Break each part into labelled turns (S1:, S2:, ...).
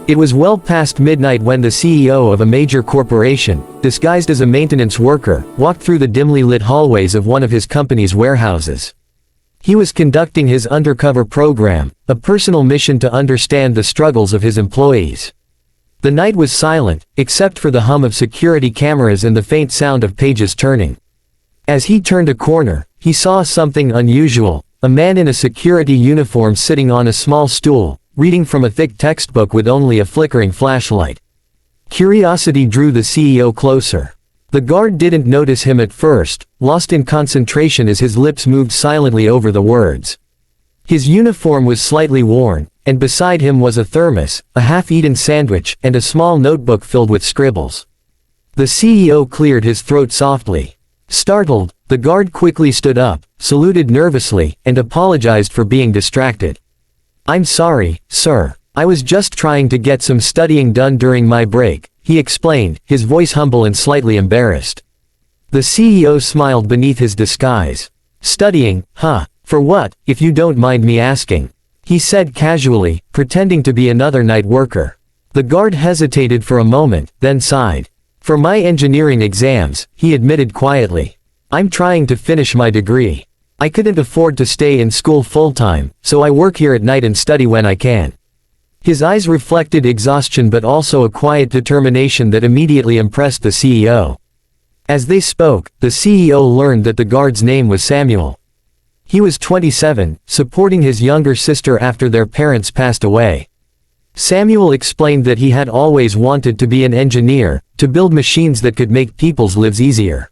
S1: It was well past midnight when the CEO of a major corporation, disguised as a maintenance worker, walked through the dimly lit hallways of one of his company's warehouses. He was conducting his undercover program, a personal mission to understand the struggles of his employees. The night was silent, except for the hum of security cameras and the faint sound of pages turning. As he turned a corner, he saw something unusual: a man in a security uniform sitting on a small stool, reading from a thick textbook with only a flickering flashlight. Curiosity drew the CEO closer. The guard didn't notice him at first, lost in concentration as his lips moved silently over the words. His uniform was slightly worn, and beside him was a thermos, a half-eaten sandwich, and a small notebook filled with scribbles. The CEO cleared his throat softly. Startled, the guard quickly stood up, saluted nervously, and apologized for being distracted. "I'm sorry, sir. I was just trying to get some studying done during my break," he explained, his voice humble and slightly embarrassed. The CEO smiled beneath his disguise. "Studying, huh? For what, if you don't mind me asking?" he said casually, pretending to be another night worker. The guard hesitated for a moment, then sighed. "For my engineering exams," he admitted quietly. "I'm trying to finish my degree. I couldn't afford to stay in school full-time, so I work here at night and study when I can." His eyes reflected exhaustion but also a quiet determination that immediately impressed the CEO. As they spoke, the CEO learned that the guard's name was Samuel. He was 27, supporting his younger sister after their parents passed away. Samuel explained that he had always wanted to be an engineer, to build machines that could make people's lives easier.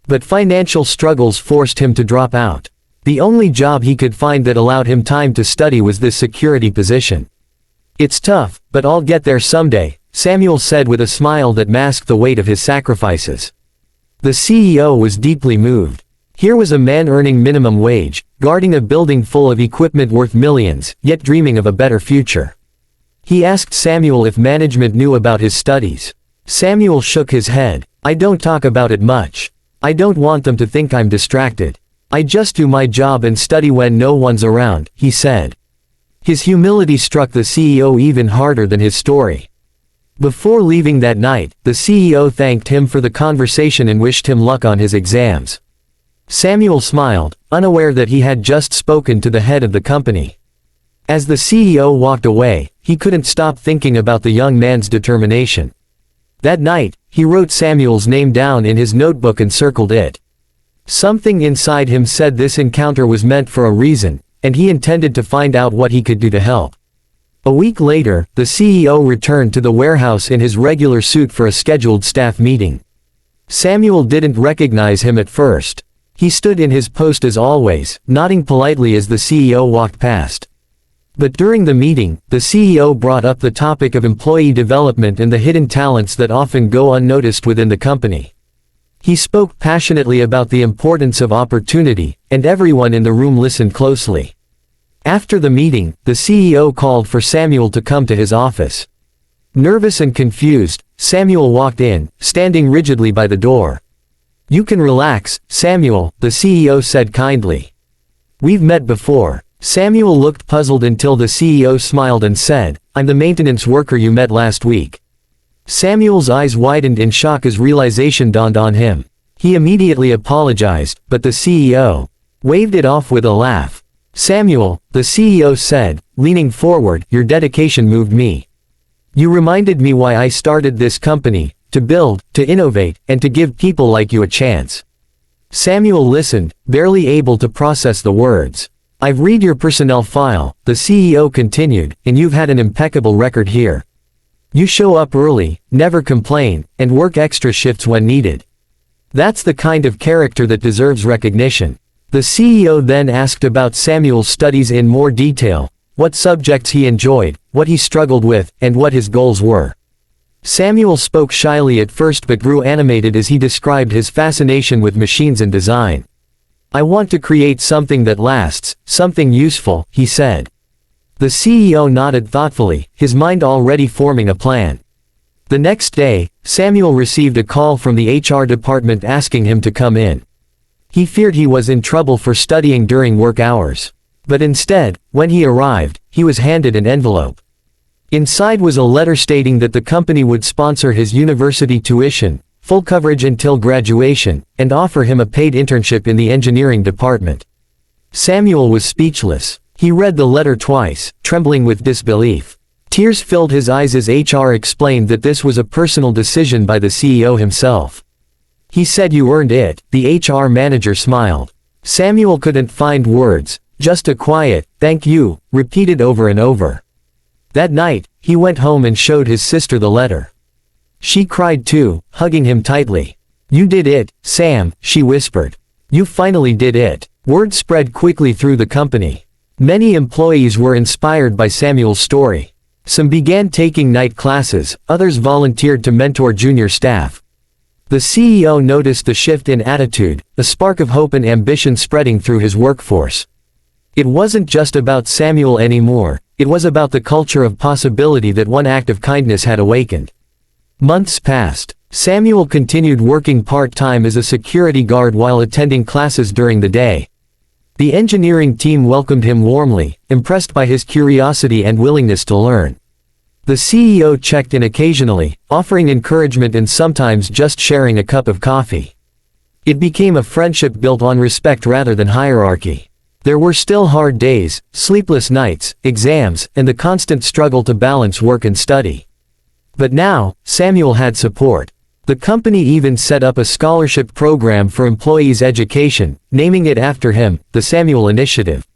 S1: But financial struggles forced him to drop out. The only job he could find that allowed him time to study was this security position. "It's tough, but I'll get there someday," Samuel said with a smile that masked the weight of his sacrifices. The CEO was deeply moved. Here was a man earning minimum wage, guarding a building full of equipment worth millions, yet dreaming of a better future. He asked Samuel if management knew about his studies. Samuel shook his head. "I don't talk about it much. I don't want them to think I'm distracted. I just do my job and study when no one's around," he said. His humility struck the CEO even harder than his story. Before leaving that night, the CEO thanked him for the conversation and wished him luck on his exams. Samuel smiled, unaware that he had just spoken to the head of the company. As the CEO walked away, he couldn't stop thinking about the young man's determination. That night, he wrote Samuel's name down in his notebook and circled it. Something inside him said this encounter was meant for a reason, and he intended to find out what he could do to help. A week later, the CEO returned to the warehouse in his regular suit for a scheduled staff meeting. Samuel didn't recognize him at first. He stood in his post as always, nodding politely as the CEO walked past. But during the meeting, the CEO brought up the topic of employee development and the hidden talents that often go unnoticed within the company. He spoke passionately about the importance of opportunity, and everyone in the room listened closely. After the meeting, the CEO called for Samuel to come to his office. Nervous and confused, Samuel walked in, standing rigidly by the door. "You can relax, Samuel," the CEO said kindly. "We've met before." Samuel looked puzzled until the CEO smiled and said, "I'm the maintenance worker you met last week." Samuel's eyes widened in shock as realization dawned on him. He immediately apologized, but the CEO waved it off with a laugh. "Samuel," the CEO said, leaning forward, "your dedication moved me. You reminded me why I started this company, to build, to innovate, and to give people like you a chance." Samuel listened, barely able to process the words. "I've read your personnel file," the CEO continued, "and you've had an impeccable record here. You show up early, never complain, and work extra shifts when needed. That's the kind of character that deserves recognition." The CEO then asked about Samuel's studies in more detail, what subjects he enjoyed, what he struggled with, and what his goals were. Samuel spoke shyly at first but grew animated as he described his fascination with machines and design. "I want to create something that lasts, something useful," he said. The CEO nodded thoughtfully, his mind already forming a plan. The next day, Samuel received a call from the HR department asking him to come in. He feared he was in trouble for studying during work hours. But instead, when he arrived, he was handed an envelope. Inside was a letter stating that the company would sponsor his university tuition, full coverage until graduation, and offer him a paid internship in the engineering department. Samuel was speechless. He read the letter twice, trembling with disbelief. Tears filled his eyes as HR explained that this was a personal decision by the CEO himself. He said, "You earned it," the HR manager smiled. Samuel couldn't find words, just a quiet, "Thank you," repeated over and over. That night, he went home and showed his sister the letter. She cried too, hugging him tightly. "You did it, Sam," she whispered. "You finally did it." Word spread quickly through the company. Many employees were inspired by Samuel's story. Some began taking night classes, others volunteered to mentor junior staff. The CEO noticed the shift in attitude, a spark of hope and ambition spreading through his workforce. It wasn't just about Samuel anymore, it was about the culture of possibility that one act of kindness had awakened. Months passed. Samuel continued working part-time as a security guard while attending classes during the day. The engineering team welcomed him warmly, impressed by his curiosity and willingness to learn. The CEO checked in occasionally, offering encouragement and sometimes just sharing a cup of coffee. It became a friendship built on respect rather than hierarchy. There were still hard days, sleepless nights, exams, and the constant struggle to balance work and study. But now, Samuel had support. The company even set up a scholarship program for employees' education, naming it after him, the Samuel Initiative.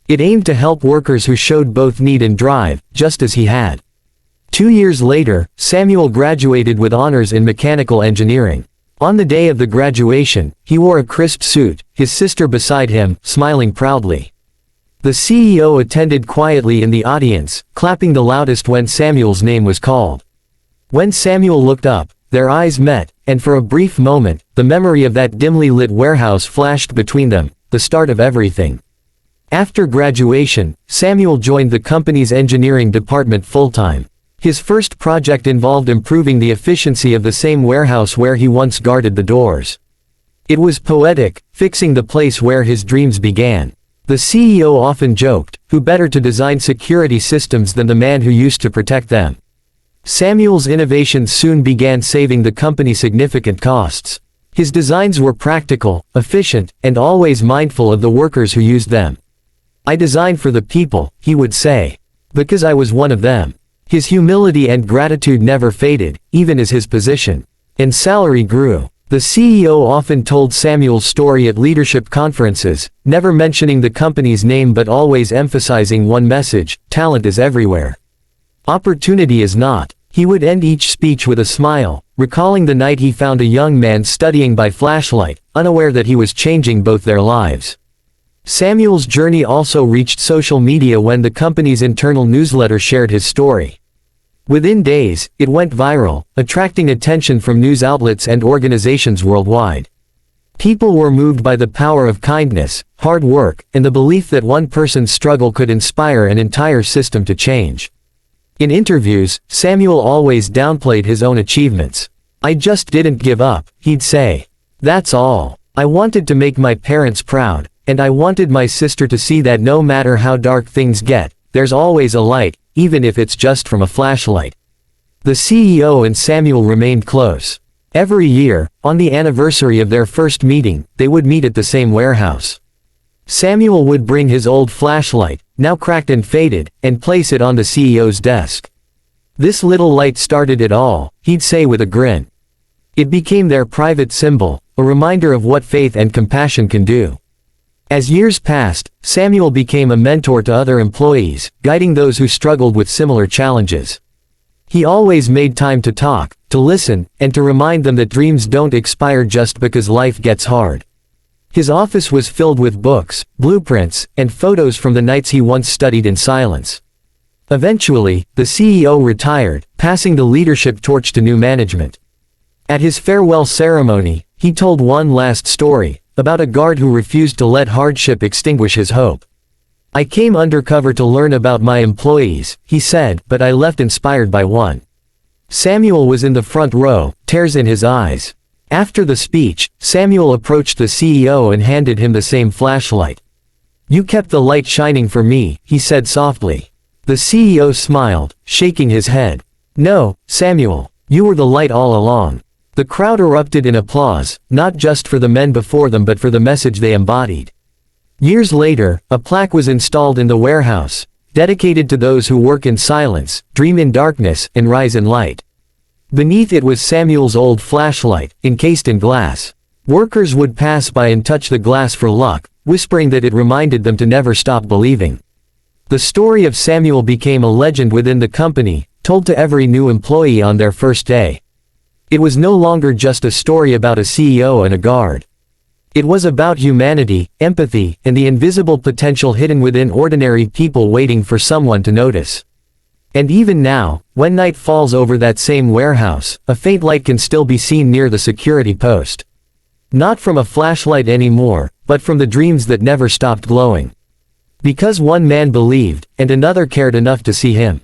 S1: It aimed to help workers who showed both need and drive, just as he had. 2 years later, Samuel graduated with honors in mechanical engineering. On the day of the graduation, he wore a crisp suit, his sister beside him, smiling proudly. The CEO attended quietly in the audience, clapping the loudest when Samuel's name was called. When Samuel looked up, their eyes met, and for a brief moment, the memory of that dimly lit warehouse flashed between them, the start of everything. After graduation, Samuel joined the company's engineering department full-time. His first project involved improving the efficiency of the same warehouse where he once guarded the doors. It was poetic, fixing the place where his dreams began. The CEO often joked, who better to design security systems than the man who used to protect them? Samuel's innovations soon began saving the company significant costs. His designs were practical, efficient, and always mindful of the workers who used them. "I designed for the people," he would say. "Because I was one of them." His humility and gratitude never faded, even as his position and salary grew. The CEO often told Samuel's story at leadership conferences, never mentioning the company's name but always emphasizing one message: talent is everywhere. Opportunity is not. He would end each speech with a smile, recalling the night he found a young man studying by flashlight, unaware that he was changing both their lives. Samuel's journey also reached social media when the company's internal newsletter shared his story. Within days, it went viral, attracting attention from news outlets and organizations worldwide. People were moved by the power of kindness, hard work, and the belief that one person's struggle could inspire an entire system to change. In interviews, Samuel always downplayed his own achievements. "I just didn't give up," he'd say. "That's all. I wanted to make my parents proud, and I wanted my sister to see that no matter how dark things get, there's always a light, even if it's just from a flashlight." The CEO and Samuel remained close. Every year, on the anniversary of their first meeting, they would meet at the same warehouse. Samuel would bring his old flashlight, now cracked and faded, and place it on the CEO's desk. "This little light started it all," he'd say with a grin. It became their private symbol, a reminder of what faith and compassion can do. As years passed, Samuel became a mentor to other employees, guiding those who struggled with similar challenges. He always made time to talk, to listen, and to remind them that dreams don't expire just because life gets hard. His office was filled with books, blueprints, and photos from the nights he once studied in silence. Eventually, the CEO retired, passing the leadership torch to new management. At his farewell ceremony, he told one last story, about a guard who refused to let hardship extinguish his hope. "I came undercover to learn about my employees," he said, "but I left inspired by one." Samuel was in the front row, tears in his eyes. After the speech, Samuel approached the CEO and handed him the same flashlight. "You kept the light shining for me," he said softly. The CEO smiled, shaking his head. "No, Samuel, you were the light all along." The crowd erupted in applause, not just for the men before them but for the message they embodied. Years later, a plaque was installed in the warehouse, dedicated to those who work in silence, dream in darkness, and rise in light. Beneath it was Samuel's old flashlight, encased in glass. Workers would pass by and touch the glass for luck, whispering that it reminded them to never stop believing. The story of Samuel became a legend within the company, told to every new employee on their first day. It was no longer just a story about a CEO and a guard. It was about humanity, empathy, and the invisible potential hidden within ordinary people waiting for someone to notice. And even now, when night falls over that same warehouse, a faint light can still be seen near the security post. Not from a flashlight anymore, but from the dreams that never stopped glowing. Because one man believed, and another cared enough to see him.